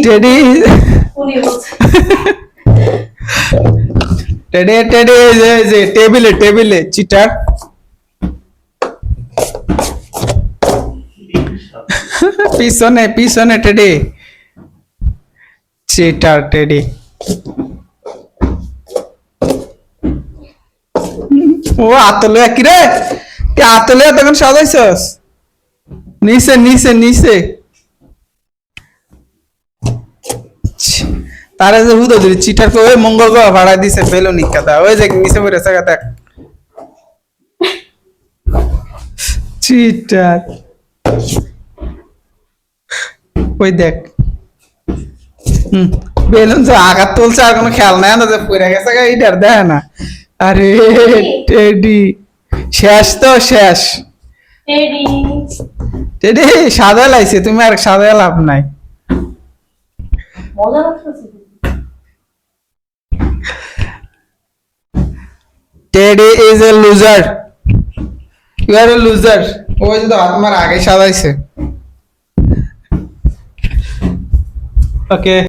teddy teddy teddy যে টেবিলে টেবিলে চিটার পিছনে পিছনে টেডি চিটার টেডি ও আতলে কি রে তুই আতলে তখন সাজাইছস নিচে নিচে নিচে তারা যে হুদো দিলি চিটার কো ওই মঙ্গল গো ভাড়া দিছে বেলুনি কথা ওই যে নিচে পড়েছে কথা চিটার ওই দেখ বেলুন তো আঘাত তুলছে আর কোনো খেয়াল নাই না যে পড়ে গেছে এইটার দেখ না আরে টেডি শেষ তো শেষ টেডি টেডি সাদা লাইছে তুমি আর সাদা লাভ নাই মজা লাগছে Teddy is a loser you are a loser ওই যে তোমার আগে সাজাইছে ওকে